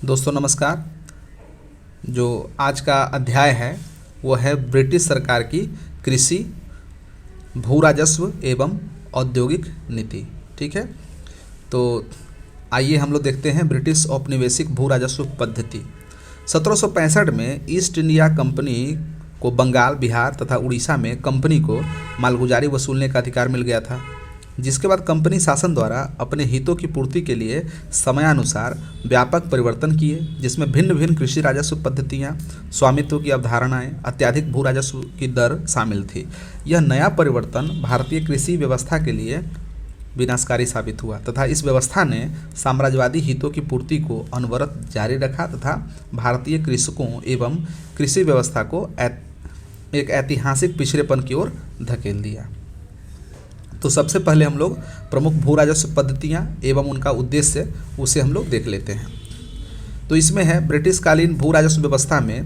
दोस्तों नमस्कार। जो आज का अध्याय है वो है ब्रिटिश सरकार की कृषि, भू राजस्व एवं औद्योगिक नीति। ठीक है, तो आइए हम लोग देखते हैं ब्रिटिश औपनिवेशिक भू राजस्व पद्धति। 1765 में ईस्ट इंडिया कंपनी को बंगाल, बिहार तथा उड़ीसा में कंपनी को मालगुजारी वसूलने का अधिकार मिल गया था, जिसके बाद कंपनी शासन द्वारा अपने हितों की पूर्ति के लिए समयानुसार व्यापक परिवर्तन किए, जिसमें भिन्न भिन्न कृषि राजस्व पद्धतियां, स्वामित्व की अवधारणाएं, अत्यधिक भू राजस्व की दर शामिल थी। यह नया परिवर्तन भारतीय कृषि व्यवस्था के लिए विनाशकारी साबित हुआ तथा इस व्यवस्था ने साम्राज्यवादी हितों की पूर्ति को अनवरत जारी रखा तथा भारतीय कृषकों एवं कृषि व्यवस्था को एक ऐतिहासिक पिछड़ेपन की ओर धकेल दिया। तो सबसे पहले हम लोग प्रमुख भू राजस्व पद्धतियाँ एवं उनका उद्देश्य उसे हम लोग देख लेते हैं। तो इसमें है ब्रिटिश कालीन भू राजस्व व्यवस्था में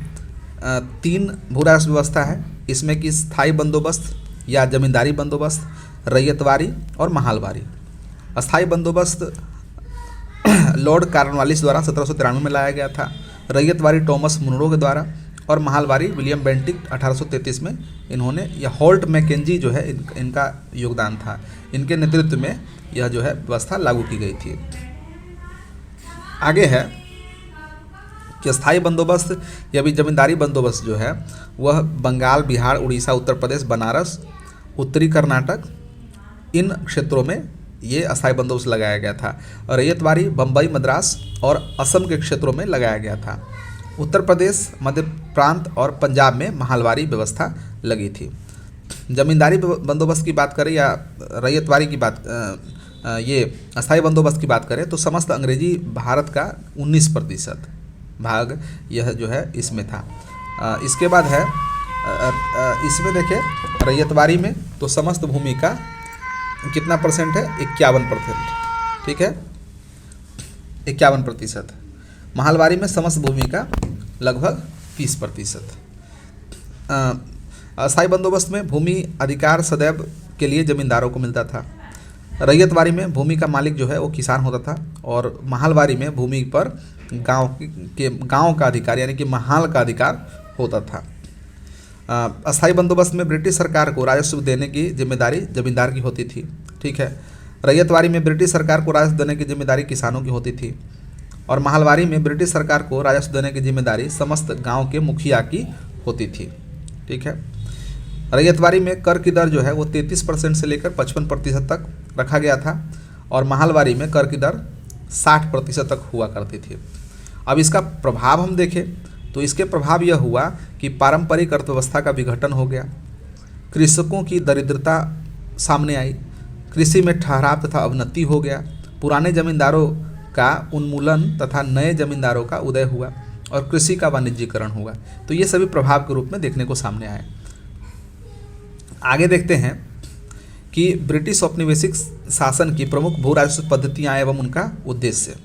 3 भू राजस्व व्यवस्था है। इसमें कि स्थायी बंदोबस्त या जमींदारी बंदोबस्त, रैयतवारी और महालवारी। अस्थायी बंदोबस्त लॉर्ड कॉर्नवालिस द्वारा 1793 में लाया गया था, रैयतवारी टॉमस मुनरो के द्वारा, और महालवारी विलियम बेंटिक 1833 में इन्होंने, या हॉल्ट मैकेंजी जो है इनका योगदान था। इनके नेतृत्व में यह जो है व्यवस्था लागू की गई थी। आगे है कि स्थायी बंदोबस्त या भी जमींदारी बंदोबस्त जो है वह बंगाल, बिहार, उड़ीसा, उत्तर प्रदेश, बनारस, उत्तरी कर्नाटक, इन क्षेत्रों में ये अस्थायी बंदोबस्त लगाया गया था। रैयतवारी बम्बई, मद्रास और असम के क्षेत्रों में लगाया गया था। उत्तर प्रदेश, मध्य प्रांत और पंजाब में महालवारी व्यवस्था लगी थी। जमींदारी बंदोबस्त की बात करें या रैयतवारी की बात, ये अस्थायी बंदोबस्त की बात करें तो समस्त अंग्रेजी भारत का 19% भाग यह जो है इसमें था। इसके बाद है इसमें देखिए रैयतवारी में तो समस्त भूमि का कितना परसेंट है, 51%। ठीक है, 51%। महालवारी में समस्त भूमि का लगभग 30%। अस्थायी बंदोबस्त में भूमि अधिकार सदैव के लिए जमींदारों को मिलता था। रैयतवारी में भूमि का मालिक जो है वो किसान होता था, और महालवारी में भूमि पर गांव का अधिकार यानी कि महाल का अधिकार होता था। अस्थायी बंदोबस्त में ब्रिटिश सरकार को राजस्व देने की जिम्मेदारी जमींदार की होती थी। ठीक है, रैयतवारी में ब्रिटिश सरकार को राजस्व देने की जिम्मेदारी किसानों की होती थी, और महालवारी में ब्रिटिश सरकार को राजस्व देने की जिम्मेदारी समस्त गांव के मुखिया की होती थी। ठीक है, रैयतवारी में कर की दर जो है वो 33% से लेकर 55% तक रखा गया था, और महालवारी में कर की दर 60% तक हुआ करती थी। अब इसका प्रभाव हम देखें तो इसके प्रभाव यह हुआ कि पारंपरिक अर्थव्यवस्था का विघटन हो गया, कृषकों की दरिद्रता सामने आई, कृषि में ठहराव तथा अवनति हो गया, पुराने जमींदारों का उन्मूलन तथा नए जमींदारों का उदय हुआ, और कृषि का वाणिज्यीकरण हुआ। तो ये सभी प्रभाव के रूप में देखने को सामने आए। आगे देखते हैं कि ब्रिटिश औपनिवेशिक शासन की प्रमुख भू राजस्व पद्धतियाँ एवं उनका उद्देश्य।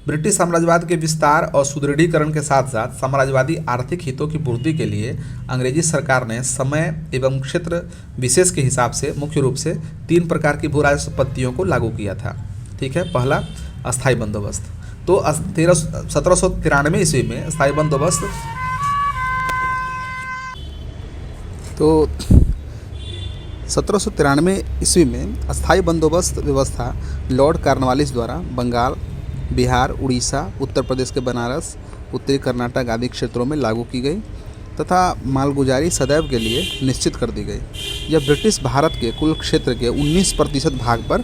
ब्रिटिश साम्राज्यवाद के विस्तार और सुदृढ़ीकरण के साथ साथ साम्राज्यवादी आर्थिक हितों की पूर्ति के लिए अंग्रेजी सरकार ने समय एवं क्षेत्र विशेष के हिसाब से मुख्य रूप से 3 प्रकार की भू राजस्व पद्धतियों को लागू किया था। ठीक है, पहला अस्थायी बंदोबस्त। तो 1793 ईस्वी में अस्थायी बंदोबस्त, तो 1793 ईस्वी में अस्थायी बंदोबस्त व्यवस्था लॉर्ड कॉर्नवालिस द्वारा बंगाल, बिहार, उड़ीसा, उत्तर प्रदेश के बनारस, उत्तरी कर्नाटक आदि क्षेत्रों में लागू की गई तथा मालगुजारी सदैव के लिए निश्चित कर दी गई। यह ब्रिटिश भारत के कुल क्षेत्र के 19% भाग पर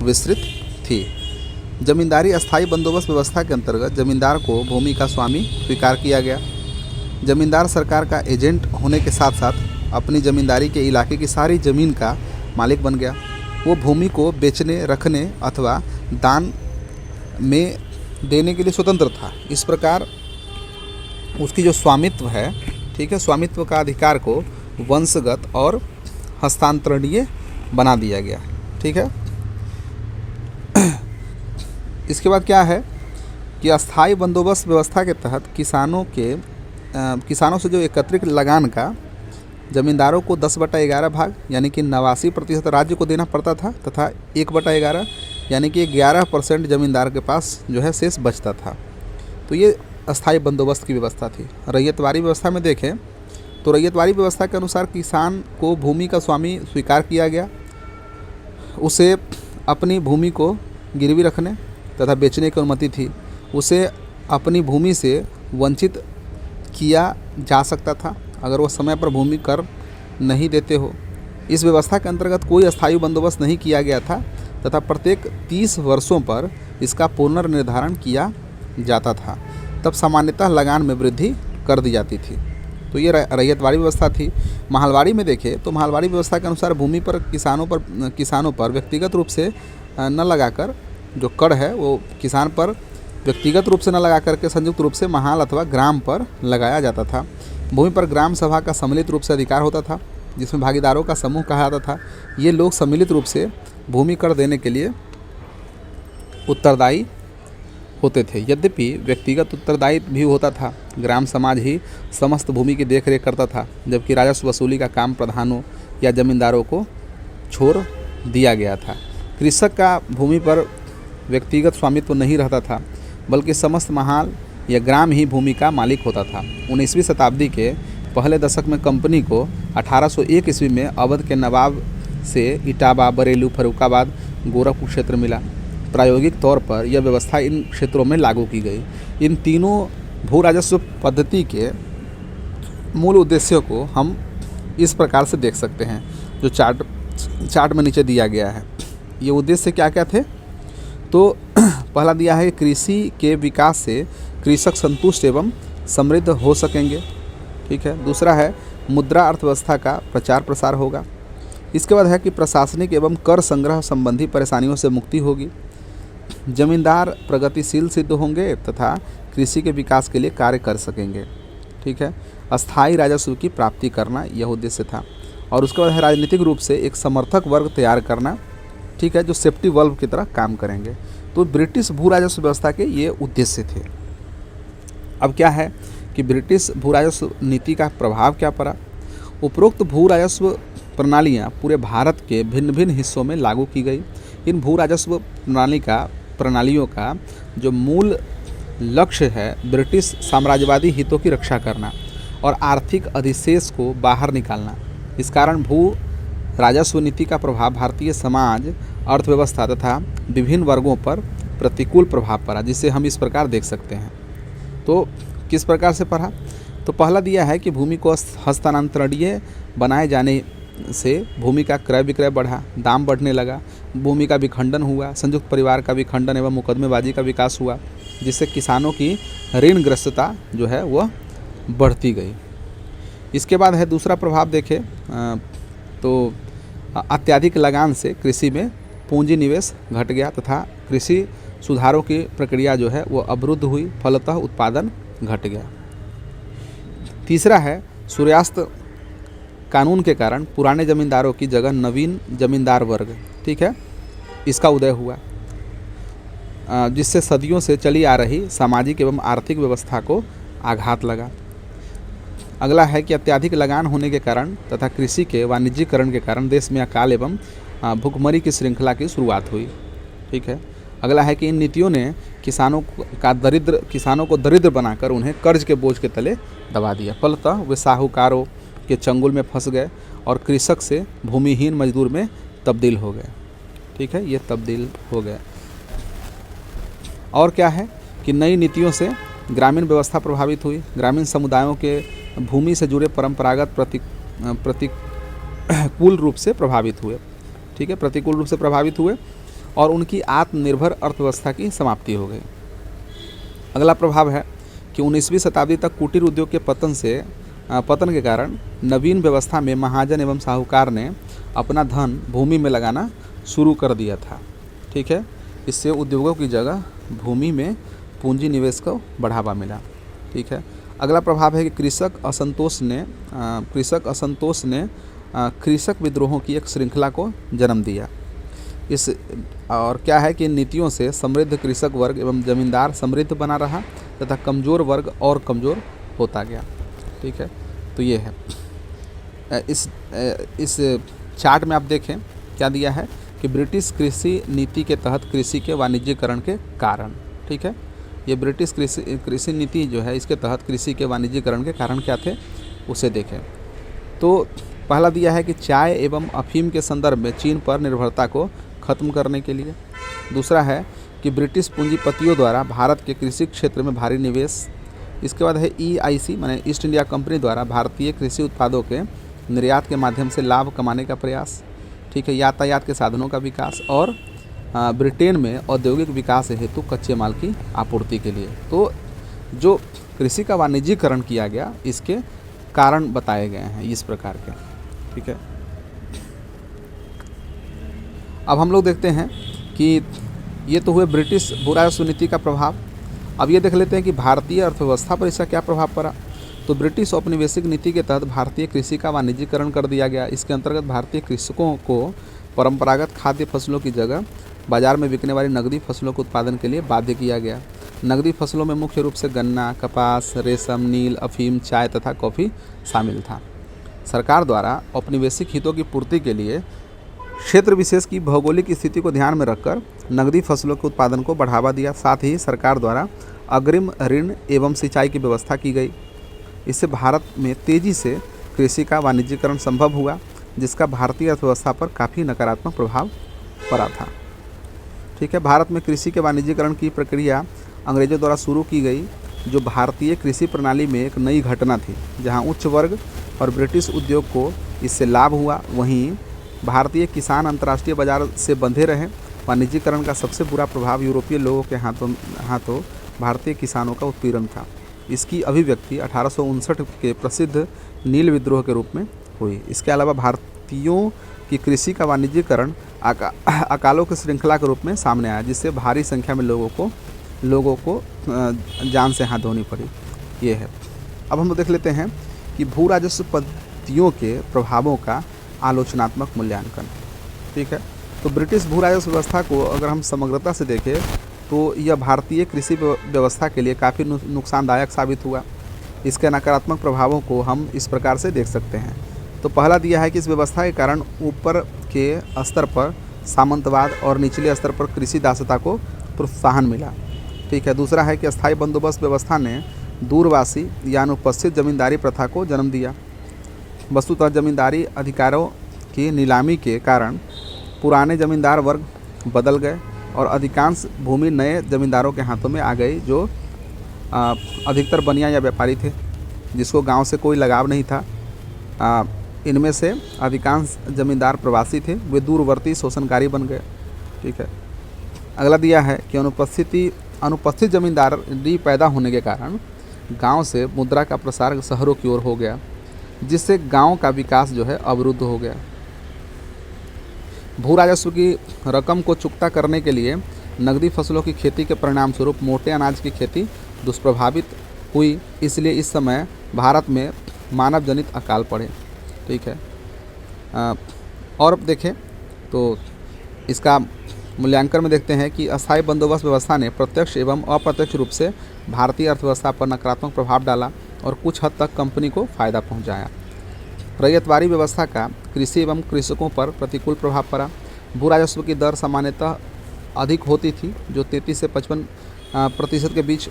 विस्तृत थी। जमींदारी अस्थायी बंदोबस्त व्यवस्था के अंतर्गत जमींदार को भूमि का स्वामी स्वीकार किया गया। जमींदार सरकार का एजेंट होने के साथ साथ अपनी जमींदारी के इलाके की सारी ज़मीन का मालिक बन गया। वो भूमि को बेचने, रखने अथवा दान में देने के लिए स्वतंत्र था। इस प्रकार उसकी जो स्वामित्व है, ठीक है, स्वामित्व का अधिकार को वंशगत और हस्तांतरणीय बना दिया गया। ठीक है, इसके बाद क्या है कि अस्थायी बंदोबस्त व्यवस्था के तहत किसानों से जो एकत्रित लगान का जमींदारों को 10/11 भाग यानी कि 89% राज्य को देना पड़ता था, तथा 1/11 यानी कि 11% जमींदार के पास जो है शेष बचता था। तो ये अस्थायी बंदोबस्त की व्यवस्था थी। रैयतवाड़ी व्यवस्था में देखें तो रैयतवाड़ी व्यवस्था के अनुसार किसान को भूमि का स्वामी स्वीकार किया गया, उसे अपनी भूमि को गिरवी रखने तथा बेचने की अनुमति थी, उसे अपनी भूमि से वंचित किया जा सकता था अगर वह समय पर भूमि कर नहीं देते हो। इस व्यवस्था के अंतर्गत कोई अस्थायी बंदोबस्त नहीं किया गया था तथा प्रत्येक 30 वर्षों पर इसका पुनर्निर्धारण किया जाता था। तब सामान्यतः लगान में वृद्धि कर दी जाती थी। तो ये रैयतवाड़ी व्यवस्था थी। महलवाड़ी में देखें तो महलवाड़ी व्यवस्था के अनुसार भूमि पर किसानों पर व्यक्तिगत रूप से न लगाकर, जो कर है वो किसान पर व्यक्तिगत रूप से न लगा करके संयुक्त रूप से महाल अथवा ग्राम पर लगाया जाता था। भूमि पर ग्राम सभा का सम्मिलित रूप से अधिकार होता था, जिसमें भागीदारों का समूह कहा जाता था। ये लोग सम्मिलित रूप से भूमि कर देने के लिए उत्तरदायी होते थे। यद्यपि व्यक्तिगत उत्तरदायी भी होता था, ग्राम समाज ही समस्त भूमि की देखरेख करता था, जबकि राजस्व वसूली का काम प्रधानों या जमींदारों को छोड़ दिया गया था। कृषक का भूमि पर व्यक्तिगत स्वामित्व नहीं रहता था, बल्कि समस्त महाल या ग्राम ही भूमि का मालिक होता था। 19वीं शताब्दी के पहले दशक में कंपनी को 1801 ईस्वी में अवध के नवाब से इटावा, बरेली, फर्रुखाबाद, गोरखपुर क्षेत्र मिला। प्रायोगिक तौर पर यह व्यवस्था इन क्षेत्रों में लागू की गई। इन तीनों भू राजस्व पद्धति के मूल उद्देश्यों को हम इस प्रकार से देख सकते हैं, जो चार्ट में नीचे दिया गया है। ये उद्देश्य क्या क्या थे? तो पहला दिया है कृषि के विकास से कृषक संतुष्ट एवं समृद्ध हो सकेंगे। ठीक है। दूसरा है मुद्रा अर्थव्यवस्था का प्रचार प्रसार होगा। इसके बाद है कि प्रशासनिक एवं कर संग्रह संबंधी परेशानियों से मुक्ति होगी। जमींदार प्रगतिशील सिद्ध होंगे तथा कृषि के विकास के लिए कार्य कर सकेंगे। ठीक है। अस्थायी राजस्व की प्राप्ति करना यह उद्देश्य था। और उसके बाद है राजनीतिक रूप से एक समर्थक वर्ग तैयार करना। ठीक है, जो सेफ्टी वल्व की तरह काम करेंगे। तो ब्रिटिश भू राजस्व व्यवस्था के ये उद्देश्य थे। अब क्या है कि ब्रिटिश भू राजस्व नीति का प्रभाव क्या पड़ा? उपरोक्त भू राजस्व प्रणालियाँ पूरे भारत के भिन्न भिन्न हिस्सों में लागू की गई। इन भू राजस्व प्रणालियों का जो मूल लक्ष्य है ब्रिटिश साम्राज्यवादी हितों की रक्षा करना और आर्थिक अधिशेष को बाहर निकालना। इस कारण भू राजस्व नीति का प्रभाव भारतीय समाज, अर्थव्यवस्था तथा विभिन्न वर्गों पर प्रतिकूल प्रभाव पड़ा, जिसे हम इस प्रकार देख सकते हैं। तो किस प्रकार से पढ़ा? तो पहला दिया है कि भूमि को हस्तांतरणीय बनाए जाने से भूमि का क्रय विक्रय बढ़ा, दाम बढ़ने लगा, भूमि का विखंडन हुआ, संयुक्त परिवार का विखंडन एवं मुकदमेबाजी का विकास हुआ, जिससे किसानों की ऋणग्रस्तता जो है वह बढ़ती गई। इसके बाद है दूसरा प्रभाव देखें तो अत्यधिक लगान से कृषि में पूंजी निवेश घट गया तथा कृषि सुधारों की प्रक्रिया जो है वो अवरुद्ध हुई, फलतः उत्पादन घट गया। तीसरा है सूर्यास्त कानून के कारण पुराने जमींदारों की जगह नवीन जमींदार वर्ग, ठीक है, इसका उदय हुआ, जिससे सदियों से चली आ रही सामाजिक एवं आर्थिक व्यवस्था को आघात लगा। अगला है कि अत्यधिक लगान होने के कारण तथा कृषि के वाणिज्यीकरण के कारण देश में अकाल एवं भुखमरी की श्रृंखला की शुरुआत हुई। ठीक है। अगला है कि इन नीतियों ने किसानों को दरिद्र बनाकर उन्हें कर्ज के बोझ के तले दबा दिया, फलतः वे साहूकारों के चंगुल में फंस गए और कृषक से भूमिहीन मजदूर में तब्दील हो गए। ठीक है, ये तब्दील हो गए। और क्या है कि नई नीतियों से ग्रामीण व्यवस्था प्रभावित हुई। ग्रामीण समुदायों के भूमि से जुड़े परंपरागत प्रतिकूल रूप से प्रभावित हुए। ठीक है, प्रतिकूल रूप से प्रभावित हुए और उनकी आत्मनिर्भर अर्थव्यवस्था की समाप्ति हो गई। अगला प्रभाव है कि 19वीं शताब्दी तक कुटीर उद्योग के पतन के कारण नवीन व्यवस्था में महाजन एवं साहूकार ने अपना धन भूमि में लगाना शुरू कर दिया था। ठीक है, इससे उद्योगों की जगह भूमि में पूंजी निवेश को बढ़ावा मिला। ठीक है। अगला प्रभाव है कि कृषक असंतोष ने कृषक विद्रोहों की एक श्रृंखला को जन्म दिया। और क्या है कि इन नीतियों से समृद्ध कृषक वर्ग एवं जमींदार समृद्ध बना रहा तथा कमज़ोर वर्ग और कमज़ोर होता गया। ठीक है, तो ये है। इस चार्ट में आप देखें क्या दिया है कि ब्रिटिश कृषि नीति के तहत कृषि के वाणिज्यीकरण के कारण। ठीक है, ये ब्रिटिश कृषि नीति जो है, इसके तहत कृषि के वाणिज्यीकरण के कारण क्या थे उसे देखें। तो पहला दिया है कि चाय एवं अफीम के संदर्भ में चीन पर निर्भरता को खत्म करने के लिए। दूसरा है कि ब्रिटिश पूंजीपतियों द्वारा भारत के कृषि क्षेत्र में भारी निवेश। इसके बाद है EIC माने ईस्ट इंडिया कंपनी द्वारा भारतीय कृषि उत्पादों के निर्यात के माध्यम से लाभ कमाने का प्रयास। ठीक है, यातायात के साधनों का विकास और ब्रिटेन में औद्योगिक विकास हेतु कच्चे माल की आपूर्ति के लिए। तो जो कृषि का वाणिज्यीकरण किया गया, इसके कारण बताए गए हैं इस प्रकार के। ठीक है, अब हम लोग देखते हैं कि ये तो हुए ब्रिटिश भू राजस्व नीति का प्रभाव। अब ये देख लेते हैं कि भारतीय अर्थव्यवस्था पर इसका क्या प्रभाव पड़ा। तो ब्रिटिश औपनिवेशिक नीति के तहत भारतीय कृषि का वाणिज्यीकरण कर दिया गया। इसके अंतर्गत भारतीय कृषकों को परंपरागत खाद्य फसलों की जगह बाजार में बिकने वाली नकदी फसलों के उत्पादन के लिए बाध्य किया गया। नकदी फसलों में मुख्य रूप से गन्ना, कपास, रेशम, नील, अफीम, चाय तथा कॉफ़ी शामिल था। सरकार द्वारा औपनिवेशिक हितों की पूर्ति के लिए क्षेत्र विशेष की भौगोलिक स्थिति को ध्यान में रखकर नकदी फसलों के उत्पादन को बढ़ावा दिया। साथ ही सरकार द्वारा अग्रिम ऋण एवं सिंचाई की व्यवस्था की गई। इससे भारत में तेज़ी से कृषि का वाणिज्यीकरण संभव हुआ, जिसका भारतीय अर्थव्यवस्था पर काफ़ी नकारात्मक प्रभाव पड़ा था। ठीक है, भारत में कृषि के वाणिज्यीकरण की प्रक्रिया अंग्रेजों द्वारा शुरू की गई, जो भारतीय कृषि प्रणाली में एक नई घटना थी, जहां उच्च वर्ग और ब्रिटिश उद्योग को इससे लाभ हुआ। वहीं भारतीय किसान अंतर्राष्ट्रीय बाजार से बंधे रहे। वाणिज्यीकरण का सबसे बुरा प्रभाव यूरोपीय लोगों के हाथों भारतीय किसानों का उत्पीड़न था। इसकी अभिव्यक्ति 1859 के प्रसिद्ध नील विद्रोह के रूप में हुई। इसके अलावा भारतीयों की कृषि का वाणिज्यीकरण अकालों की श्रृंखला के रूप में सामने आया, जिससे भारी संख्या में लोगों को जान से हाथ धोनी पड़ी। ये है। अब हम देख लेते हैं कि भू राजस्व पद्धतियों के प्रभावों का आलोचनात्मक मूल्यांकन। ठीक है, तो ब्रिटिश भू राजस्व व्यवस्था को अगर हम समग्रता से देखें तो यह भारतीय कृषि व्यवस्था के लिए काफ़ी नुकसानदायक साबित हुआ। इसके नकारात्मक प्रभावों को हम इस प्रकार से देख सकते हैं। तो पहला दिया है कि इस व्यवस्था के कारण ऊपर के स्तर पर सामंतवाद और निचले स्तर पर कृषि दासता को प्रोत्साहन मिला। ठीक है, दूसरा है कि अस्थायी बंदोबस्त व्यवस्था ने दूरवासी या अनुपस्थित जमींदारी प्रथा को जन्म दिया। वस्तुतः जमींदारी अधिकारों की नीलामी के कारण पुराने जमींदार वर्ग बदल गए और अधिकांश भूमि नए जमींदारों के हाथों में आ गई, जो अधिकतर बनिया या व्यापारी थे, जिसको गांव से कोई लगाव नहीं था। इनमें से अधिकांश जमींदार प्रवासी थे, वे दूरवर्ती शोषणकारी बन गए। ठीक है, अगला दिया है कि अनुपस्थित जमींदारी पैदा होने के कारण गांव से मुद्रा का प्रसार शहरों की ओर हो गया, जिससे गांव का विकास जो है अवरुद्ध हो गया। भू राजस्व की रकम को चुकता करने के लिए नकदी फसलों की खेती के परिणाम स्वरूप मोटे अनाज की खेती दुष्प्रभावित हुई। इसलिए इस समय भारत में मानव जनित अकाल पड़े। ठीक है, और देखें तो इसका मूल्यांकन में देखते हैं कि अस्थायी बंदोबस्त व्यवस्था ने प्रत्यक्ष एवं अप्रत्यक्ष रूप से भारतीय अर्थव्यवस्था पर नकारात्मक प्रभाव डाला और कुछ हद तक कंपनी को फायदा पहुंचाया। रैयतवारी व्यवस्था का कृषि एवं कृषकों पर प्रतिकूल प्रभाव पड़ा। भू राजस्व की दर सामान्यतः अधिक होती थी, जो 33 से 55% के बीच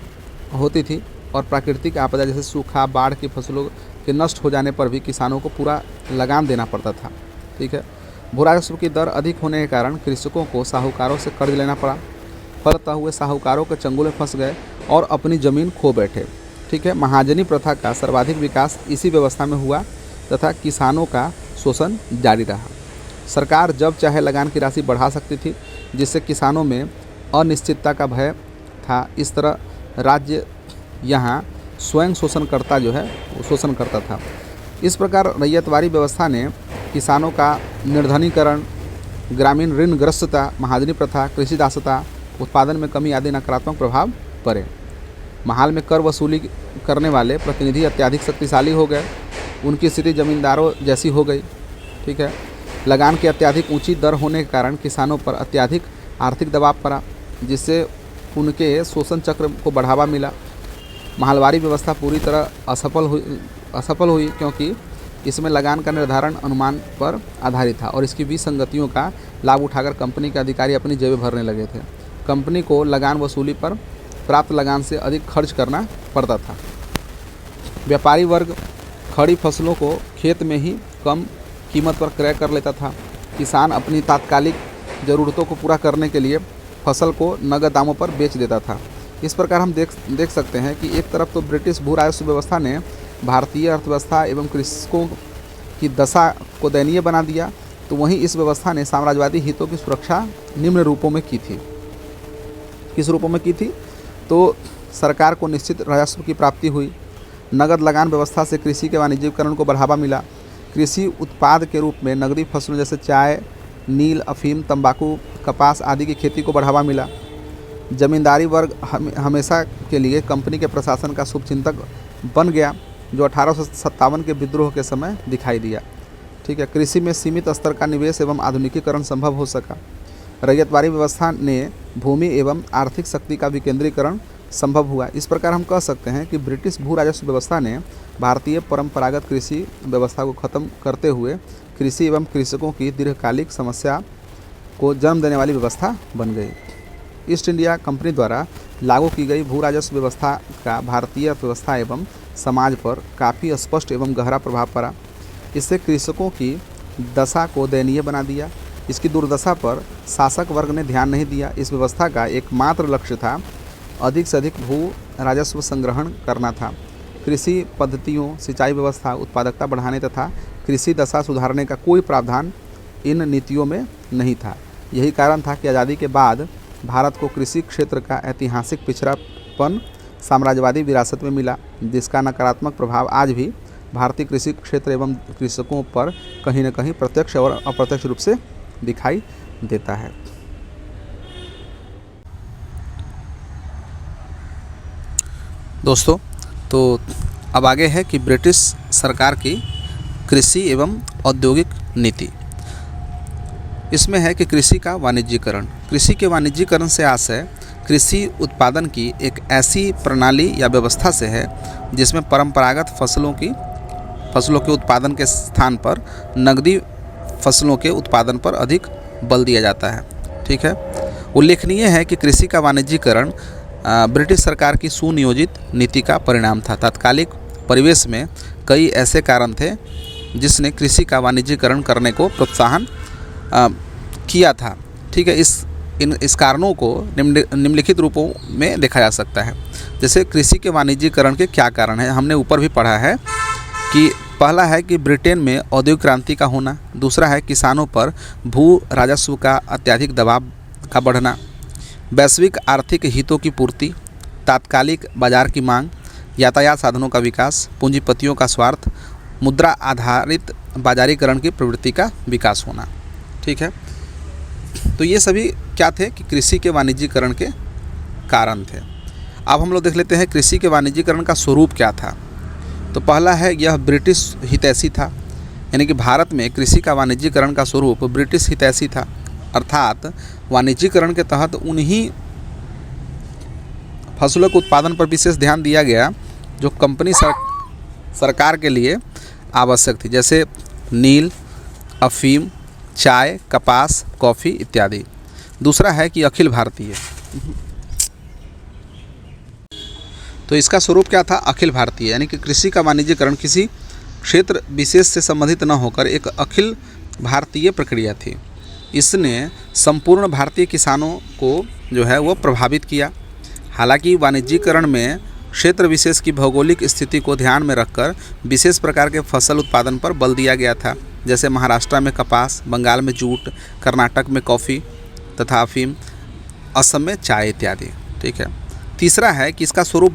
होती थी, और प्राकृतिक आपदा जैसे सूखा, बाढ़ की फसलों के नष्ट हो जाने पर भी किसानों को पूरा लगान देना पड़ता था। ठीक है, भू राजस्व की दर अधिक होने के कारण कृषकों को साहूकारों से कर्ज लेना पड़ा। फलतः हुए साहूकारों के चंगुल में फंस गए और अपनी ज़मीन खो बैठे। ठीक है, महाजनी प्रथा का सर्वाधिक विकास इसी व्यवस्था में हुआ तथा किसानों का शोषण जारी रहा। सरकार जब चाहे लगान की राशि बढ़ा सकती थी, जिससे किसानों में अनिश्चितता का भय था। इस तरह राज्य यहाँ स्वयं शोषण करता था। इस प्रकार रैयतवारी व्यवस्था ने किसानों का निर्धनीकरण, ग्रामीण ऋणग्रस्तता, महाजनी प्रथा, कृषि दासता, उत्पादन में कमी आदि नकारात्मक प्रभाव पड़े। महाल में कर वसूली करने वाले प्रतिनिधि अत्यधिक शक्तिशाली हो गए, उनकी स्थिति जमींदारों जैसी हो गई। ठीक है, लगान की अत्यधिक ऊंची दर होने के कारण किसानों पर अत्यधिक आर्थिक दबाव पड़ा, जिससे उनके शोषण चक्र को बढ़ावा मिला। महलवारी व्यवस्था पूरी तरह असफल हुई क्योंकि इसमें लगान का निर्धारण अनुमान पर आधारित था और इसकी विसंगतियों का लाभ उठाकर कंपनी के अधिकारी अपनी जेबें भरने लगे थे। कंपनी को लगान वसूली पर प्राप्त लगान से अधिक खर्च करना पड़ता था। व्यापारी वर्ग खड़ी फसलों को खेत में ही कम कीमत पर क्रय कर लेता था। किसान अपनी तात्कालिक ज़रूरतों को पूरा करने के लिए फसल को नगद दामों पर बेच देता था। इस प्रकार हम देख सकते हैं कि एक तरफ तो ब्रिटिश भू राजस्व व्यवस्था ने भारतीय अर्थव्यवस्था एवं कृषकों की दशा को दयनीय बना दिया, तो वहीं इस व्यवस्था ने साम्राज्यवादी हितों की सुरक्षा निम्न रूपों में की थी। किस रूपों में की थी? तो सरकार को निश्चित राजस्व की प्राप्ति हुई, नगद लगान व्यवस्था से कृषि के वाणिज्यीकरण को बढ़ावा मिला, कृषि उत्पाद के रूप में नगदी फसलों जैसे चाय, नील, अफीम, तंबाकू, कपास आदि की खेती को बढ़ावा मिला। जमींदारी वर्ग हमेशा के लिए कंपनी के प्रशासन का शुभचिंतक बन गया, जो 1857 के विद्रोह के समय दिखाई दिया। ठीक है। कृषि में सीमित स्तर का निवेश एवं आधुनिकीकरण संभव हो सका। रैयतवाड़ी व्यवस्था ने भूमि एवं आर्थिक शक्ति का विकेंद्रीकरण संभव हुआ। इस प्रकार हम कह सकते हैं कि ब्रिटिश भू राजस्व व्यवस्था ने भारतीय परंपरागत कृषि व्यवस्था को खत्म करते हुए कृषि एवं कृषकों की दीर्घकालिक समस्या को जन्म देने वाली व्यवस्था बन गई। ईस्ट इंडिया कंपनी द्वारा लागू की गई भू राजस्व व्यवस्था का भारतीय अर्थव्यवस्था एवं समाज पर काफ़ी स्पष्ट एवं गहरा प्रभाव पड़ा। इससे कृषकों की दशा को दयनीय बना दिया। इसकी दुर्दशा पर शासक वर्ग ने ध्यान नहीं दिया। इस व्यवस्था का एकमात्र लक्ष्य था अधिक से अधिक भू राजस्व संग्रहण करना था। कृषि पद्धतियों, सिंचाई व्यवस्था, उत्पादकता बढ़ाने तथा कृषि दशा सुधारने का कोई प्रावधान इन नीतियों में नहीं था। यही कारण था कि आज़ादी के बाद भारत को कृषि क्षेत्र का ऐतिहासिक पिछड़ापन साम्राज्यवादी विरासत में मिला, जिसका नकारात्मक प्रभाव आज भी भारतीय कृषि क्षेत्र एवं कृषकों पर कहीं न कहीं प्रत्यक्ष और अप्रत्यक्ष रूप से दिखाई देता है। दोस्तों, तो अब आगे है कि ब्रिटिश सरकार की कृषि एवं औद्योगिक नीति। इसमें है कि कृषि का वाणिज्यीकरण। कृषि के वाणिज्यीकरण से आशय कृषि उत्पादन की एक ऐसी प्रणाली या व्यवस्था से है जिसमें परंपरागत फसलों के उत्पादन के स्थान पर नकदी फसलों के उत्पादन पर अधिक बल दिया जाता है। ठीक है। उल्लेखनीय है कि कृषि का वाणिज्यीकरण ब्रिटिश सरकार की सुनियोजित नीति का परिणाम था। तात्कालिक परिवेश में कई ऐसे कारण थे जिसने कृषि का वाणिज्यीकरण करने को प्रोत्साहन किया था। ठीक है। इस कारणों को निम्नलिखित रूपों में देखा जा सकता है। जैसे कृषि के वाणिज्यीकरण के क्या कारण हैं, हमने ऊपर भी पढ़ा है कि पहला है कि ब्रिटेन में औद्योगिक क्रांति का होना, दूसरा है किसानों पर भू राजस्व का अत्यधिक दबाव का बढ़ना, वैश्विक आर्थिक हितों की पूर्ति, तात्कालिक बाजार की मांग, यातायात साधनों का विकास, पूंजीपतियों का स्वार्थ, मुद्रा आधारित बाजारीकरण की प्रवृत्ति का विकास होना। ठीक है। तो ये सभी क्या थे कि कृषि के वाणिज्यीकरण के कारण थे। अब हम लोग देख लेते हैं कृषि के वाणिज्यीकरण का स्वरूप क्या था। तो पहला है, यह ब्रिटिश हितैषी था, यानी कि भारत में कृषि का वाणिज्यीकरण का स्वरूप ब्रिटिश हितैषी था। अर्थात वाणिज्यीकरण के तहत उन्हीं फसलों के उत्पादन पर विशेष ध्यान दिया गया जो कंपनी सरकार के लिए आवश्यक थी, जैसे नील, अफीम, चाय, कपास, कॉफ़ी इत्यादि। दूसरा है कि अखिल भारतीय। तो इसका स्वरूप क्या था? अखिल भारतीय, यानी कि कृषि का वाणिज्यीकरण किसी क्षेत्र विशेष से संबंधित न होकर एक अखिल भारतीय प्रक्रिया थी। इसने संपूर्ण भारतीय किसानों को जो है वो प्रभावित किया। हालांकि वाणिज्यीकरण में क्षेत्र विशेष की भौगोलिक स्थिति को ध्यान में रखकर विशेष प्रकार के फसल उत्पादन पर बल दिया गया था, जैसे महाराष्ट्र में कपास, बंगाल में जूट, कर्नाटक में कॉफ़ी तथा अफीम, असम में चाय इत्यादि। ठीक है। तीसरा है कि इसका स्वरूप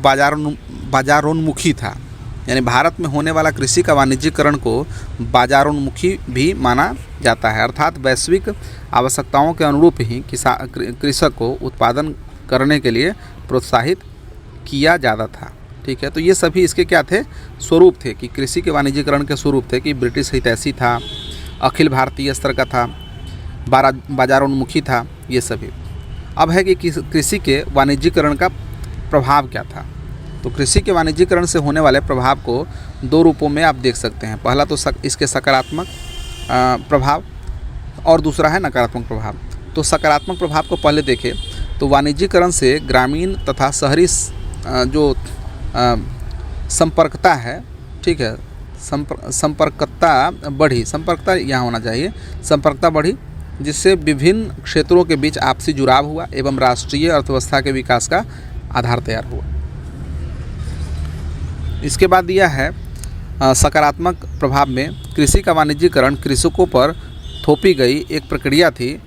बाजारोन्मुखी था, यानी भारत में होने वाला कृषि का वाणिज्यीकरण को बाजारोन्मुखी भी माना जाता है, अर्थात वैश्विक आवश्यकताओं के अनुरूप ही कृषक को उत्पादन करने के लिए प्रोत्साहित किया जाता था। ठीक है। तो ये सभी इसके क्या थे? स्वरूप थे कि कृषि के वाणिज्यीकरण के स्वरूप थे कि ब्रिटिश हितैषी था, अखिल भारतीय स्तर का था, बाजारोन्मुखी था, ये सभी। अब है कि कृषि के वाणिज्यीकरण का प्रभाव क्या था। तो कृषि के वाणिज्यीकरण से होने वाले प्रभाव को दो रूपों में आप देख सकते हैं। पहला तो इसके सकारात्मक प्रभाव और दूसरा है नकारात्मक प्रभाव। तो सकारात्मक प्रभाव को पहले देखें तो वाणिज्यीकरण से ग्रामीण तथा शहरी जो संपर्कता है, ठीक है, संपर्कता बढ़ी, संपर्कता यहाँ होना चाहिए, संपर्कता बढ़ी, जिससे विभिन्न क्षेत्रों के बीच आपसी जुड़ाव हुआ एवं राष्ट्रीय अर्थव्यवस्था के विकास का आधार तैयार हुआ। इसके बाद दिया है सकारात्मक प्रभाव में कृषि का वाणिज्यीकरण कृषकों पर थोपी गई एक प्रक्रिया थी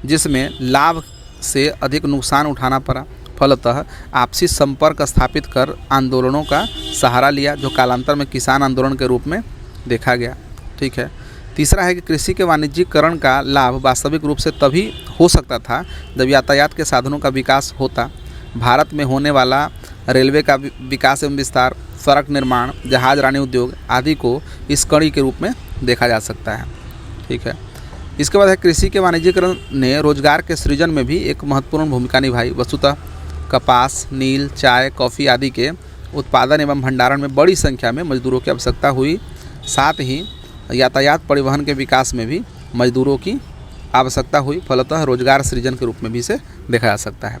जिसमें लाभ से अधिक नुकसान उठाना पड़ा। फलतः आपसी संपर्क स्थापित कर आंदोलनों का सहारा लिया, जो कालांतर में किसान आंदोलन के रूप में देखा गया। ठीक है। तीसरा है कि कृषि के वाणिज्यीकरण का लाभ वास्तविक रूप से तभी हो सकता था जब यातायात के साधनों का विकास होता। भारत में होने वाला रेलवे का विकास एवं विस्तार, सड़क निर्माण, जहाज रानी उद्योग आदि को इस कड़ी के रूप में देखा जा सकता है। ठीक है। इसके बाद है कृषि के वाणिज्यीकरण ने रोजगार के सृजन में भी एक महत्वपूर्ण भूमिका निभाई। वस्तुतः कपास, नील, चाय, कॉफ़ी आदि के उत्पादन एवं भंडारण में बड़ी संख्या में मजदूरों की आवश्यकता हुई। साथ ही यातायात परिवहन के विकास में भी मजदूरों की आवश्यकता हुई। फलतः रोजगार सृजन के रूप में भी इसे देखा जा सकता है।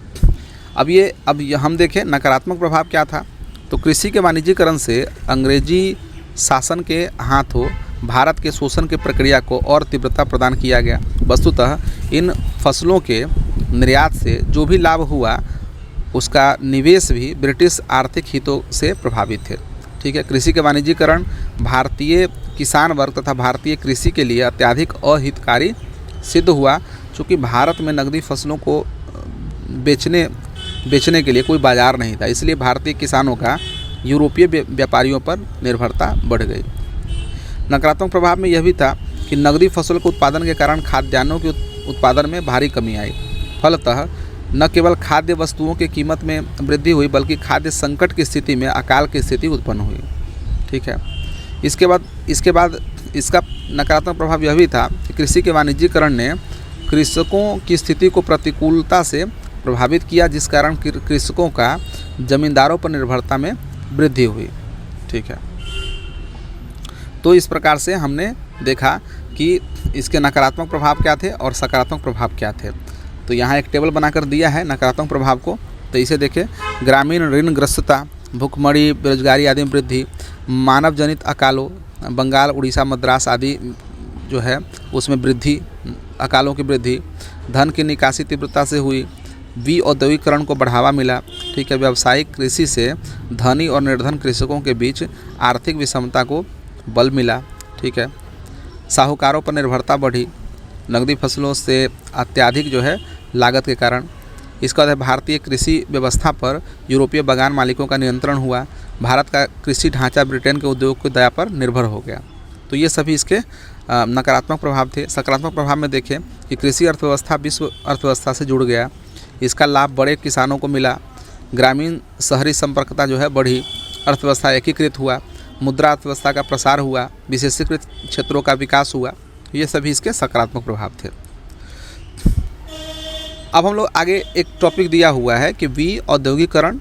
अब हम देखें नकारात्मक प्रभाव क्या था। तो कृषि के वाणिज्यीकरण से अंग्रेजी शासन के हाथों भारत के शोषण की प्रक्रिया को और तीव्रता प्रदान किया गया। वस्तुतः इन फसलों के निर्यात से जो भी लाभ हुआ उसका निवेश भी ब्रिटिश आर्थिक हितों से प्रभावित थे। ठीक है। कृषि के वाणिज्यीकरण भारतीय किसान वर्ग तथा भारतीय कृषि के लिए अत्यधिक अहितकारी सिद्ध हुआ, चूँकि भारत में नकदी फसलों को बेचने के लिए कोई बाजार नहीं था। इसलिए भारतीय किसानों का यूरोपीय व्यापारियों पर निर्भरता बढ़ गई। नकारात्मक प्रभाव में यह भी था कि नकदी फसल के उत्पादन के कारण खाद्यान्नों के उत्पादन में भारी कमी आई। फलतः न केवल खाद्य वस्तुओं की कीमत में वृद्धि हुई बल्कि खाद्य संकट की स्थिति में अकाल की स्थिति उत्पन्न हुई। ठीक है। इसके बाद इसका नकारात्मक प्रभाव यह भी था कि कृषि के वाणिज्यीकरण ने कृषकों की स्थिति को प्रतिकूलता से प्रभावित किया, जिस कारण कृषकों का जमींदारों पर निर्भरता में वृद्धि हुई। ठीक है। तो इस प्रकार से हमने देखा कि इसके नकारात्मक प्रभाव क्या थे और सकारात्मक प्रभाव क्या थे। तो यहाँ एक टेबल बनाकर दिया है नकारात्मक प्रभाव को, तो इसे देखें। ग्रामीण ऋणग्रस्तता, भूखमरी, बेरोजगारी आदि में वृद्धि, मानव जनित अकालों, बंगाल, उड़ीसा, मद्रास आदि जो है उसमें वृद्धि, अकालों की वृद्धि, धन की निकासी तीव्रता से हुई, औद्योगिकरण को बढ़ावा मिला। ठीक है। व्यावसायिक कृषि से धनी और निर्धन कृषकों के बीच आर्थिक विषमता को बल मिला। ठीक है। साहूकारों पर निर्भरता बढ़ी, नकदी फसलों से अत्यधिक जो है लागत के कारण। इसका बाद भारतीय कृषि व्यवस्था पर यूरोपीय बागान मालिकों का नियंत्रण हुआ। भारत का कृषि ढांचा ब्रिटेन के उद्योग की दया पर निर्भर हो गया। तो ये सभी इसके नकारात्मक प्रभाव थे। सकारात्मक प्रभाव में देखें कि कृषि अर्थव्यवस्था विश्व अर्थव्यवस्था से जुड़ गया, इसका लाभ बड़े किसानों को मिला। ग्रामीण शहरी संपर्कता जो है बढ़ी, अर्थव्यवस्था एकीकृत हुआ, मुद्रा अर्थव्यवस्था का प्रसार हुआ, विशेषीकृत क्षेत्रों का विकास हुआ। ये सभी इसके सकारात्मक प्रभाव थे। अब हम लोग आगे एक टॉपिक दिया हुआ है कि औद्योगिकरण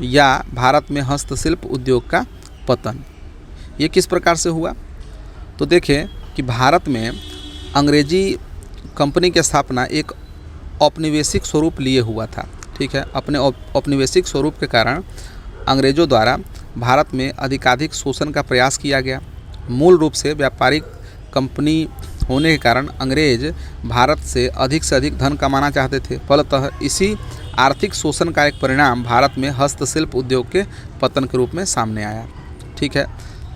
या भारत में हस्तशिल्प उद्योग का पतन, ये किस प्रकार से हुआ। तो देखें कि भारत में अंग्रेजी कंपनी की स्थापना एक औपनिवेशिक स्वरूप लिए हुआ था। ठीक है। अपने औपनिवेशिक स्वरूप के कारण अंग्रेज़ों द्वारा भारत में अधिकाधिक शोषण का प्रयास किया गया। मूल रूप से व्यापारिक कंपनी होने के कारण अंग्रेज भारत से अधिक धन कमाना चाहते थे। फलतः इसी आर्थिक शोषण का एक परिणाम भारत में हस्तशिल्प उद्योग के पतन के रूप में सामने आया। ठीक है।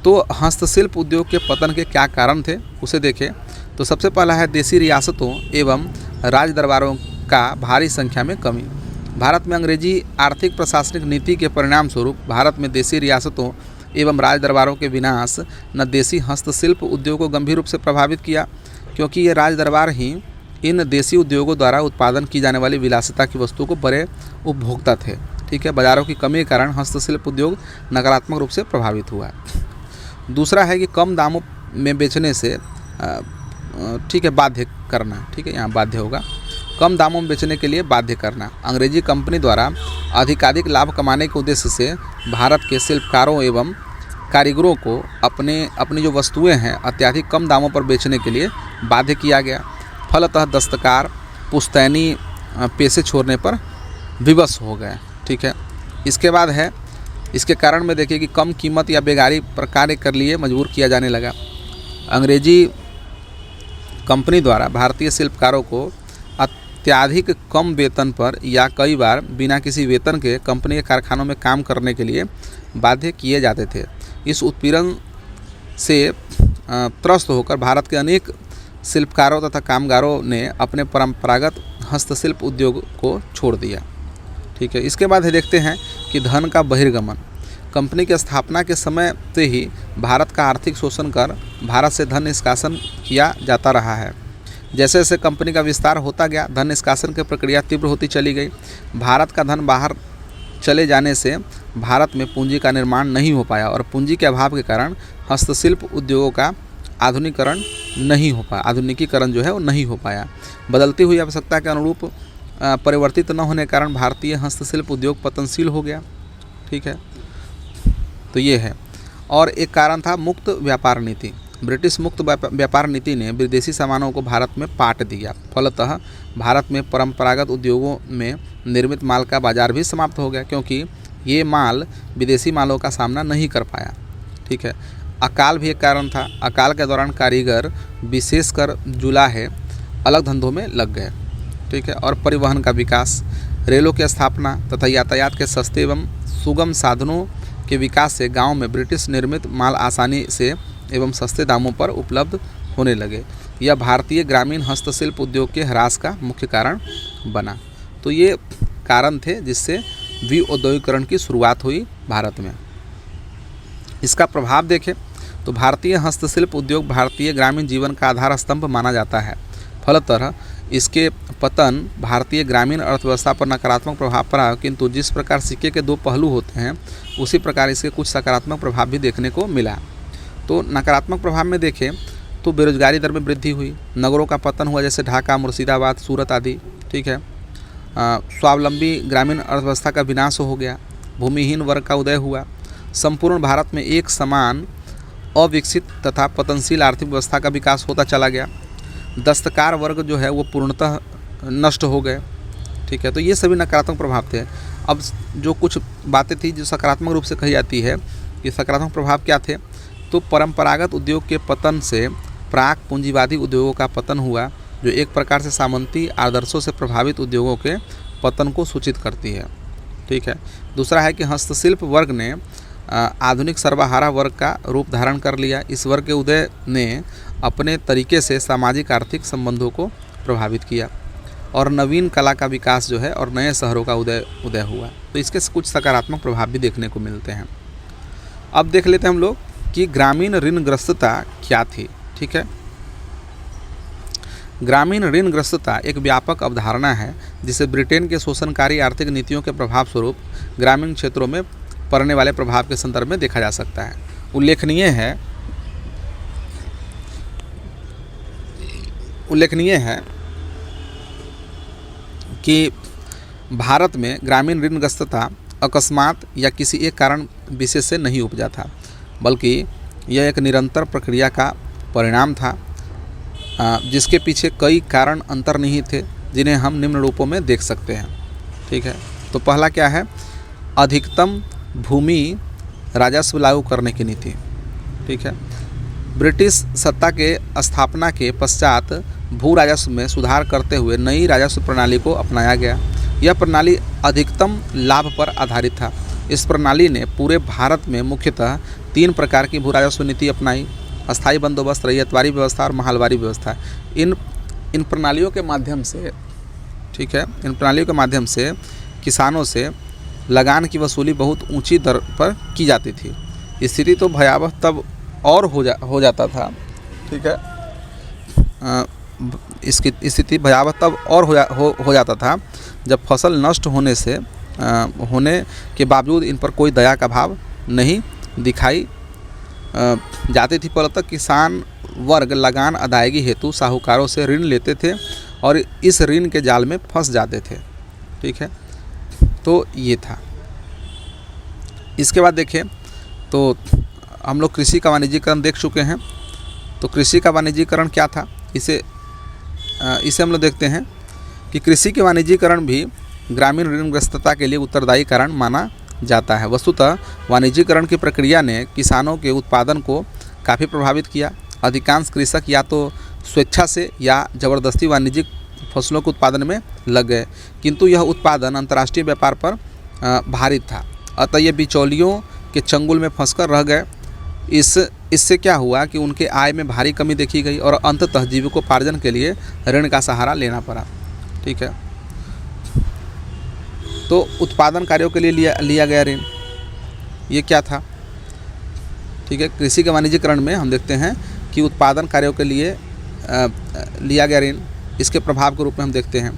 तो हस्तशिल्प उद्योग के पतन के क्या कारण थे उसे देखें। तो सबसे पहला है देसी रियासतों एवं राज दरबारों का भारी संख्या में कमी। भारत में अंग्रेजी आर्थिक प्रशासनिक नीति के परिणाम स्वरूप भारत में देसी रियासतों एवं राज दरबारों के विनाश न देसी हस्तशिल्प उद्योग को गंभीर रूप से प्रभावित किया, क्योंकि ये राज दरबार ही इन देसी उद्योगों द्वारा उत्पादन की जाने वाली विलासिता की वस्तुओं को बड़े उपभोक्ता थे। ठीक है। बाजारों की कमी के कारण हस्तशिल्प उद्योग नकारात्मक रूप से प्रभावित हुआ। दूसरा है कि कम दामों में बेचने से ठीक है बाध्य करना। ठीक है। यहाँ बाध्य होगा, कम दामों में बेचने के लिए बाध्य करना। अंग्रेजी कंपनी द्वारा अधिकाधिक लाभ कमाने के उद्देश्य से भारत के शिल्पकारों एवं कारीगरों को अपनी जो वस्तुएं हैं अत्यधिक कम दामों पर बेचने के लिए बाध्य किया गया। फलतः दस्तकार पुश्तैनी पेशे छोड़ने पर विवश हो गए। ठीक है, इसके बाद है, इसके कारण में देखिए कि कम कीमत या बेगारी पर कार्य कर लिए मजबूर किया जाने लगा। अंग्रेजी कंपनी द्वारा भारतीय शिल्पकारों को अत्यधिक कम वेतन पर या कई बार बिना किसी वेतन के कंपनी के कारखानों में काम करने के लिए बाध्य किए जाते थे। इस उत्पीड़न से त्रस्त होकर भारत के अनेक शिल्पकारों तथा कामगारों ने अपने परंपरागत हस्तशिल्प उद्योग को छोड़ दिया। ठीक है, इसके बाद देखते हैं कि धन का बहिर्गमन। कंपनी की स्थापना के समय से ही भारत का आर्थिक शोषण कर भारत से धन निष्कासन किया जाता रहा है। जैसे जैसे कंपनी का विस्तार होता गया, धन निष्कासन की प्रक्रिया तीव्र होती चली गई। भारत का धन बाहर चले जाने से भारत में पूंजी का निर्माण नहीं हो पाया और पूंजी के अभाव के कारण हस्तशिल्प उद्योगों का आधुनिकीकरण जो है वो नहीं हो पाया। बदलती हुई आवश्यकता के अनुरूप परिवर्तित न होने के कारण भारतीय हस्तशिल्प उद्योग पतनशील हो गया। ठीक है, तो ये है। और एक कारण था मुक्त व्यापार नीति। ब्रिटिश मुक्त व्यापार नीति ने विदेशी सामानों को भारत में पाट दिया। फलतः भारत में परंपरागत उद्योगों में निर्मित माल का बाजार भी समाप्त हो गया, क्योंकि ये माल विदेशी मालों का सामना नहीं कर पाया। ठीक है, अकाल भी एक कारण था। अकाल के दौरान कारीगर, विशेषकर जुलाहे, अलग धंधों में लग गए। ठीक है, और परिवहन का विकास, रेलों की स्थापना तथा यातायात के सस्ते एवं सुगम साधनों के विकास से गांव में ब्रिटिश निर्मित माल आसानी से एवं सस्ते दामों पर उपलब्ध होने लगे। यह भारतीय ग्रामीण हस्तशिल्प उद्योग के ह्रास का मुख्य कारण बना। तो ये कारण थे जिससे विऔद्योगिकरण की शुरुआत हुई भारत में। इसका प्रभाव देखें तो भारतीय हस्तशिल्प उद्योग भारतीय ग्रामीण जीवन का आधार स्तंभ माना जाता है। फलतः इसके पतन भारतीय ग्रामीण अर्थव्यवस्था पर नकारात्मक प्रभाव पड़ा, किंतु जिस प्रकार सिक्के के दो पहलू होते हैं उसी प्रकार इसके कुछ सकारात्मक प्रभाव भी देखने को मिला। तो नकारात्मक प्रभाव में देखें तो बेरोजगारी दर में वृद्धि हुई, नगरों का पतन हुआ जैसे ढाका, मुर्शिदाबाद, सूरत आदि। ठीक है, स्वावलंबी ग्रामीण अर्थव्यवस्था का विनाश हो गया, भूमिहीन वर्ग का उदय हुआ, संपूर्ण भारत में एक समान अविकसित तथा पतनशील आर्थिक व्यवस्था का विकास होता चला गया, दस्तकार वर्ग जो है वो पूर्णतः नष्ट हो गए। ठीक है, तो ये सभी नकारात्मक प्रभाव थे। अब जो कुछ बातें थी जो सकारात्मक रूप से कही जाती है कि सकारात्मक प्रभाव क्या थे, तो परंपरागत उद्योग के पतन से प्राक पूंजीवादी उद्योगों का पतन हुआ, जो एक प्रकार से सामंती आदर्शों से प्रभावित उद्योगों के पतन को सूचित करती है। ठीक है, दूसरा है कि हस्तशिल्प वर्ग ने आधुनिक सर्वहारा वर्ग का रूप धारण कर लिया। इस वर्ग के उदय ने अपने तरीके से सामाजिक आर्थिक संबंधों को प्रभावित किया और नवीन कला का विकास जो है और नए शहरों का उदय हुआ। तो इसके कुछ सकारात्मक प्रभाव भी देखने को मिलते हैं। अब देख लेते हैं हम लोग कि ग्रामीण ऋणग्रस्तता क्या थी। ठीक है, ग्रामीण ऋणग्रस्तता एक व्यापक अवधारणा है जिसे ब्रिटेन के शोषणकारी आर्थिक नीतियों के प्रभाव स्वरूप ग्रामीण क्षेत्रों में पड़ने वाले प्रभाव के संदर्भ में देखा जा सकता है। उल्लेखनीय है कि भारत में ग्रामीण ऋणग्रस्तता अकस्मात या किसी एक कारण विशेष से नहीं उपजा था, बल्कि यह एक निरंतर प्रक्रिया का परिणाम था जिसके पीछे कई कारण अंतर्निहित थे, जिन्हें हम निम्न रूपों में देख सकते हैं। ठीक है, तो पहला क्या है, अधिकतम भूमि राजस्व लागू करने की नीति। ठीक है, ब्रिटिश सत्ता के स्थापना के पश्चात भू राजस्व में सुधार करते हुए नई राजस्व प्रणाली को अपनाया गया। यह प्रणाली अधिकतम लाभ पर आधारित था। इस प्रणाली ने पूरे भारत में मुख्यतः 3 प्रकार की भू राजस्व नीति अपनाई: अस्थायी बंदोबस्त, रैयतवारी व्यवस्था और महलवारी व्यवस्था। इन प्रणालियों के माध्यम से, ठीक है, इन प्रणालियों के माध्यम से किसानों से लगान की वसूली बहुत ऊंची दर पर की जाती थी। स्थिति तो भयावह तब और हो जाता था। ठीक है, इसकी स्थिति भयावह तब और हो जाता था जब फसल नष्ट होने के बावजूद इन पर कोई दया का भाव नहीं दिखाई जाती थी। फलतः किसान वर्ग लगान अदायगी हेतु साहूकारों से ऋण लेते थे और इस ऋण के जाल में फंस जाते थे। ठीक है, तो ये था। इसके बाद देखें तो हम लोग कृषि का वाणिज्यीकरण देख चुके हैं। तो कृषि का वाणिज्यीकरण क्या था, इसे हम लोग देखते हैं कि कृषि के वाणिज्यीकरण भी ग्रामीण ऋणग्रस्तता के लिए उत्तरदायी कारण माना जाता है। वस्तुतः वाणिज्यीकरण की प्रक्रिया ने किसानों के उत्पादन को काफ़ी प्रभावित किया। अधिकांश कृषक या तो स्वेच्छा से या ज़बरदस्ती वाणिज्यिक फसलों के उत्पादन में लग गए, किंतु यह उत्पादन अंतर्राष्ट्रीय व्यापार पर भारित था, अतः ये बिचौलियों के चंगुल में फंसकर रह गए। इससे क्या हुआ कि उनके आय में भारी कमी देखी गई और अंततः जीविकोपार्जन के लिए ऋण का सहारा लेना पड़ा। ठीक है, तो उत्पादन कार्यों के लिए लिया गया ऋण, ये क्या था? ठीक है, कृषि के वाणिज्यीकरण में हम देखते हैं कि उत्पादन कार्यों के लिए लिया गया ऋण, इसके प्रभाव के रूप में हम देखते हैं।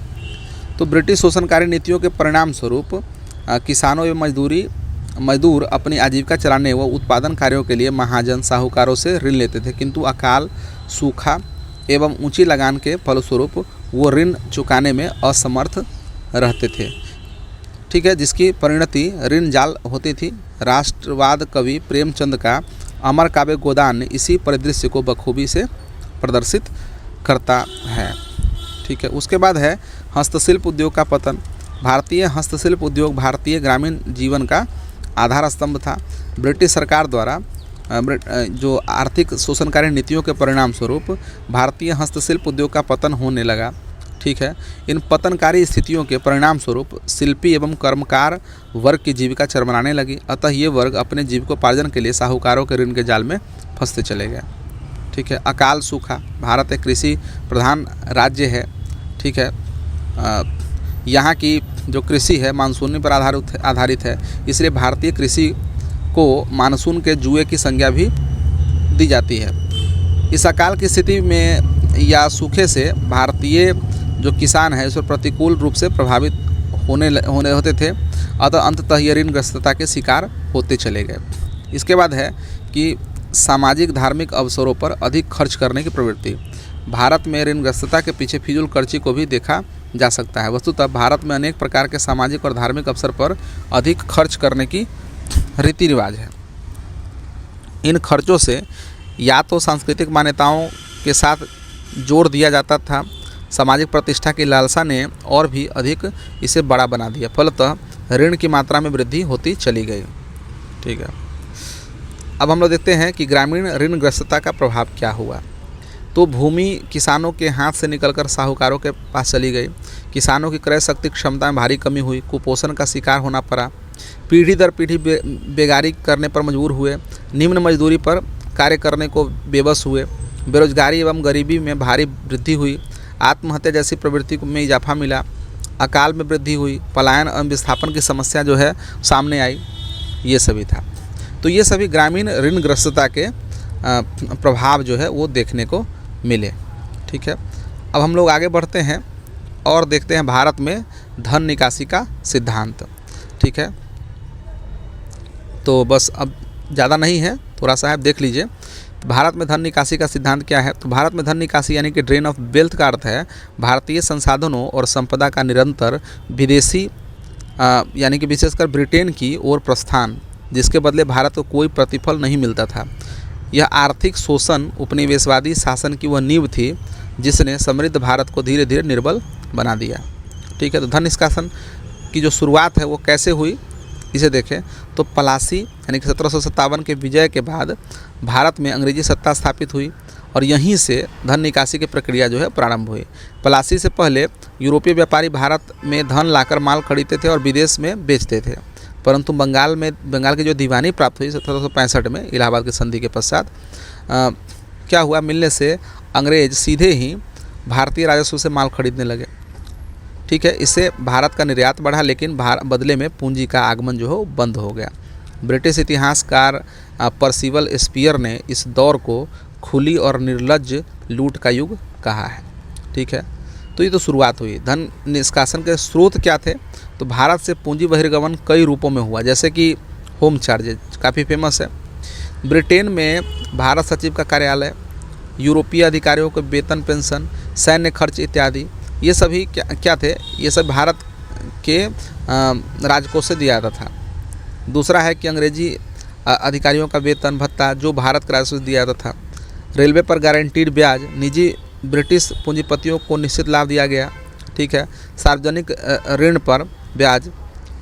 तो ब्रिटिश शोषणकारी नीतियों के परिणाम स्वरूप किसानों एवं मजदूर अपनी आजीविका चलाने व उत्पादन कार्यों के लिए महाजन साहूकारों से ऋण लेते थे, किंतु अकाल, सूखा एवं ऊंची लगान के फलस्वरूप वो ऋण चुकाने में असमर्थ रहते थे। ठीक है, जिसकी परिणति ऋण जाल होती थी। राष्ट्रवाद कवि प्रेमचंद का अमर काव्य गोदान इसी परिदृश्य को बखूबी से प्रदर्शित करता है। ठीक है, उसके बाद है हस्तशिल्प उद्योग का पतन। भारतीय हस्तशिल्प उद्योग भारतीय ग्रामीण जीवन का आधार स्तंभ था। ब्रिटिश सरकार द्वारा जो आर्थिक शोषणकारी नीतियों के परिणाम स्वरूप भारतीय हस्तशिल्प उद्योग का पतन होने लगा। ठीक है, इन पतनकारी स्थितियों के परिणाम स्वरूप शिल्पी एवं कर्मकार वर्ग की जीविका चरमराने लगी, अतः ये वर्ग अपने जीविकोपार्जन के लिए साहूकारों के ऋण के जाल में फंसते चले गए। ठीक है, अकाल सूखा, भारत एक कृषि प्रधान राज्य है। ठीक है, यहाँ की जो कृषि है मानसून पर आधारित है, इसलिए भारतीय कृषि को मानसून के जुए की संज्ञा भी दी जाती है। इस अकाल की स्थिति में या सूखे से भारतीय जो किसान है इस पर प्रतिकूल रूप से प्रभावित होते थे, अतः अंततः ये ऋणग्रस्तता के शिकार होते चले गए। इसके बाद है कि सामाजिक धार्मिक अवसरों पर अधिक खर्च करने की प्रवृत्ति। भारत में ऋणग्रस्तता के पीछे फिजूल खर्ची को भी देखा जा सकता है। वस्तुतः भारत में अनेक प्रकार के सामाजिक और धार्मिक अवसर पर अधिक खर्च करने की रीति रिवाज है। इन खर्चों से या तो सांस्कृतिक मान्यताओं के साथ जोड़ दिया जाता था, सामाजिक प्रतिष्ठा की लालसा ने और भी अधिक इसे बड़ा बना दिया, फलतः ऋण की मात्रा में वृद्धि होती चली गई। ठीक है, अब हम लोग देखते हैं कि ग्रामीण ऋणग्रस्तता का प्रभाव क्या हुआ। तो भूमि किसानों के हाथ से निकलकर साहूकारों के पास चली गई, किसानों की क्रय शक्ति क्षमता में भारी कमी हुई, कुपोषण का शिकार होना पड़ा, पीढ़ी दर पीढ़ी बेगारी करने पर मजबूर हुए, निम्न मजदूरी पर कार्य करने को बेबस हुए, बेरोजगारी एवं गरीबी में भारी वृद्धि हुई, आत्महत्या जैसी प्रवृत्ति में इजाफा मिला, अकाल में वृद्धि हुई, पलायन एवं विस्थापन की समस्या जो है सामने आई, ये सभी था। तो ये सभी ग्रामीण ऋणग्रस्तता के प्रभाव जो है वो देखने को मिले। ठीक है, अब हम लोग आगे बढ़ते हैं और देखते हैं भारत में धन निकासी का सिद्धांत। ठीक है, तो बस अब ज़्यादा नहीं है, थोड़ा सा आप देख लीजिए भारत में धन निकासी का सिद्धांत क्या है। तो भारत में धन निकासी यानी कि ड्रेन ऑफ वेल्थ का अर्थ है भारतीय संसाधनों और संपदा का निरंतर विदेशी यानी कि विशेषकर ब्रिटेन की ओर प्रस्थान, जिसके बदले भारत को कोई प्रतिफल नहीं मिलता था। यह आर्थिक शोषण उपनिवेशवादी शासन की वह नींव थी जिसने समृद्ध भारत को धीरे धीरे निर्बल बना दिया। ठीक है, तो धन निष्कासन की जो शुरुआत है वो कैसे हुई इसे देखें तो पलासी यानी कि 1757 के विजय के बाद भारत में अंग्रेजी सत्ता स्थापित हुई और यहीं से धन निकासी की प्रक्रिया जो है प्रारंभ हुई। पलासी से पहले यूरोपीय व्यापारी भारत में धन लाकर माल खरीदते थे और विदेश में बेचते थे, परंतु बंगाल की जो दीवानी प्राप्त हुई 1765 में इलाहाबाद की संधि के पश्चात क्या हुआ, मिलने से अंग्रेज सीधे ही भारतीय राजस्व से माल खरीदने लगे। ठीक है, इससे भारत का निर्यात बढ़ा, लेकिन बदले में पूंजी का आगमन जो है वो बंद हो गया। ब्रिटिश इतिहासकार परसिवल स्पीयर ने इस दौर को खुली और निर्लज्ज लूट का युग कहा है। ठीक है, तो ये तो शुरुआत हुई। धन निष्कासन के स्रोत क्या थे, तो भारत से पूंजी बहिर्गमन कई रूपों में हुआ, जैसे कि होम चार्जेज काफ़ी फेमस है। ब्रिटेन में भारत सचिव का कार्यालय, यूरोपीय अधिकारियों को वेतन, पेंशन, सैन्य खर्च इत्यादि, ये सभी क्या थे, ये सब भारत के राजकोष से दिया जाता था। दूसरा है कि अंग्रेजी अधिकारियों का वेतन भत्ता जो भारत के राजस्व से दिया जाता था। रेलवे पर गारंटीड ब्याज, निजी ब्रिटिश पूंजीपतियों को निश्चित लाभ दिया गया। ठीक है, सार्वजनिक ऋण पर ब्याज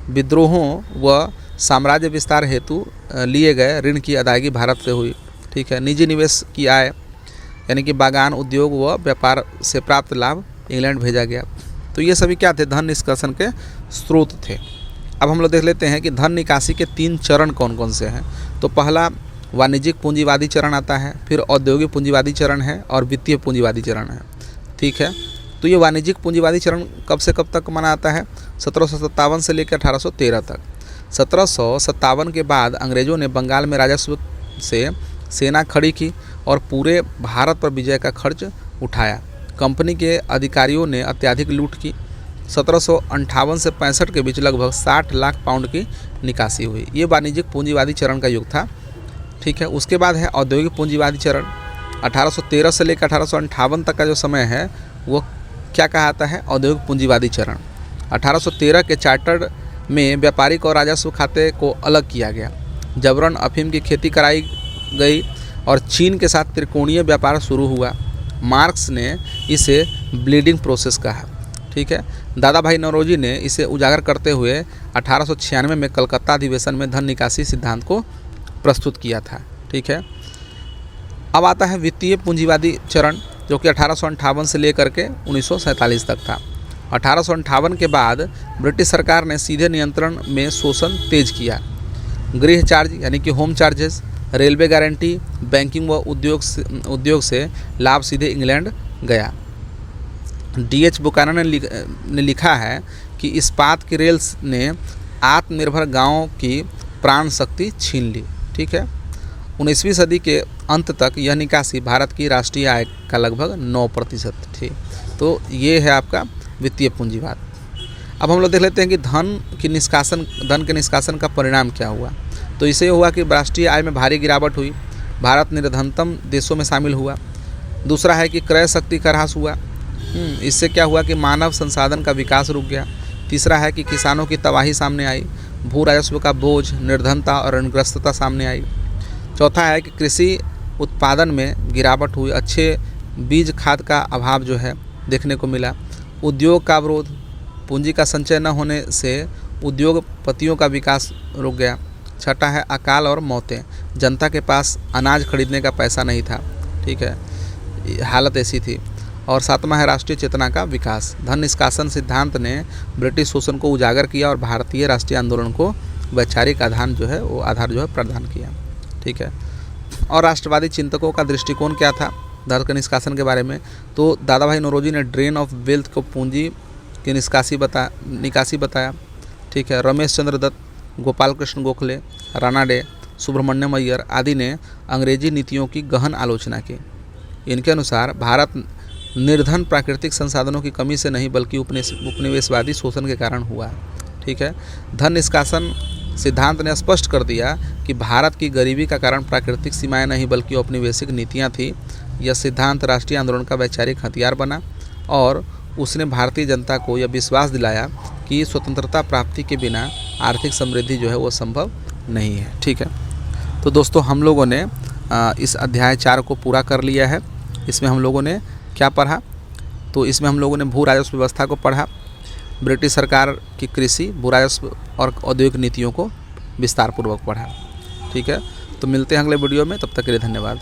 विद्रोहों व साम्राज्य विस्तार हेतु लिए गए ऋण की अदायगी भारत से हुई। ठीक है। निजी निवेश की आय यानी कि बागान उद्योग व व्यापार से प्राप्त लाभ इंग्लैंड भेजा गया। तो ये सभी क्या थे? धन निष्कासन के स्रोत थे। अब हम लोग देख लेते हैं कि धन निकासी के 3 चरण कौन कौन से हैं। तो पहला वाणिज्यिक पूंजीवादी चरण आता है, फिर औद्योगिक पूंजीवादी चरण है और वित्तीय पूंजीवादी चरण है। ठीक है। तो ये वाणिज्यिक पूंजीवादी चरण कब से कब तक माना आता है? 1757 से लेकर 1813 तक। 1757 के बाद अंग्रेज़ों ने बंगाल में राजस्व से सेना खड़ी की और पूरे भारत पर विजय का खर्च उठाया। कंपनी के अधिकारियों ने अत्यधिक लूट की। 1758 से 65 के बीच लगभग 60 लाख पाउंड की निकासी हुई। ये वाणिज्यिक पूंजीवादी चरण का युग था। ठीक है। उसके बाद है औद्योगिक पूंजीवादी चरण। 1813 से लेकर 1858 तक का जो समय है वो क्या कहलाता है? औद्योगिक पूंजीवादी चरण। 1813 के चार्टर में व्यापारिक और राजस्व खाते को अलग किया गया। जबरन अफीम की खेती कराई गई और चीन के साथ त्रिकोणीय व्यापार शुरू हुआ। मार्क्स ने इसे ब्लीडिंग प्रोसेस कहा। ठीक है। दादा भाई नौरोजी ने इसे उजागर करते हुए 1896 में कलकत्ता अधिवेशन में धन निकासी सिद्धांत को प्रस्तुत किया था। ठीक है। अब आता है वित्तीय पूंजीवादी चरण, जो कि 1858 से लेकर के 1947 तक था। 1858 के बाद ब्रिटिश सरकार ने सीधे नियंत्रण में शोषण तेज किया। गृह चार्ज यानी कि home charges, railway guarantee, banking व उद्योग से लाभ सीधे इंग्लैंड गया। D.H. बुकानन ने लिखा है कि इस्पात की रेल ने आत्मनिर्भर गांवों की प्राण शक्ति छीन ली। ठीक है। 19वीं सदी के अंत तक यह निकासी भारत की राष्ट्रीय आय का लगभग 9% थी। तो ये है आपका वित्तीय पूंजीवाद। अब हम लोग देख लेते हैं कि धन के निष्कासन का परिणाम क्या हुआ। तो इससे हुआ कि राष्ट्रीय आय में भारी गिरावट हुई। भारत निर्धनतम देशों में शामिल हुआ। दूसरा है कि क्रय शक्ति का ह्रास हुआ। इससे क्या हुआ कि मानव संसाधन का विकास रुक गया। तीसरा है कि किसानों की तबाही सामने आई। भू राजस्व का बोझ, निर्धनता और ऋणग्रस्तता सामने आई। चौथा है कि कृषि उत्पादन में गिरावट हुई। अच्छे बीज खाद का अभाव जो है देखने को मिला। उद्योग का अवरोध, पूंजी का संचय न होने से उद्योगपतियों का विकास रुक गया। छठा है अकाल और मौतें, जनता के पास अनाज खरीदने का पैसा नहीं था। ठीक है, हालत ऐसी थी। और सातवां है राष्ट्रीय चेतना का विकास। धन निष्कासन सिद्धांत ने ब्रिटिश शोषण को उजागर किया और भारतीय राष्ट्रीय आंदोलन को वैचारिक आधार जो है प्रदान किया। ठीक है। और राष्ट्रवादी चिंतकों का दृष्टिकोण क्या था धन के निष्कासन के बारे में? तो दादा भाई नौरोजी ने ड्रेन ऑफ वेल्थ को पूंजी की निकासी बताया। ठीक है। रमेश चंद्र दत्त, गोपाल कृष्ण गोखले, राणा डे, सुब्रमण्यम अय्यर आदि ने अंग्रेजी नीतियों की गहन आलोचना की। इनके अनुसार भारत निर्धन प्राकृतिक संसाधनों की कमी से नहीं बल्कि उपनिवेशवादी शोषण के कारण हुआ। ठीक है। धन निष्कासन सिद्धांत ने स्पष्ट कर दिया कि भारत की गरीबी का कारण प्राकृतिक सीमाएं नहीं बल्कि औपनिवेशिक नीतियां थी। यह सिद्धांत राष्ट्रीय आंदोलन का वैचारिक हथियार बना और उसने भारतीय जनता को यह विश्वास दिलाया कि स्वतंत्रता प्राप्ति के बिना आर्थिक समृद्धि जो है वो संभव नहीं है। ठीक है। तो दोस्तों हम लोगों ने इस अध्याय 4 को पूरा कर लिया है। इसमें हम लोगों ने क्या पढ़ा? तो इसमें हम लोगों ने भू राजस्व व्यवस्था को पढ़ा, ब्रिटिश सरकार की कृषि, भू राजस्व और औद्योगिक नीतियों को विस्तारपूर्वक पढ़ा। ठीक है। तो मिलते हैं अगले वीडियो में, तब तक के लिए धन्यवाद।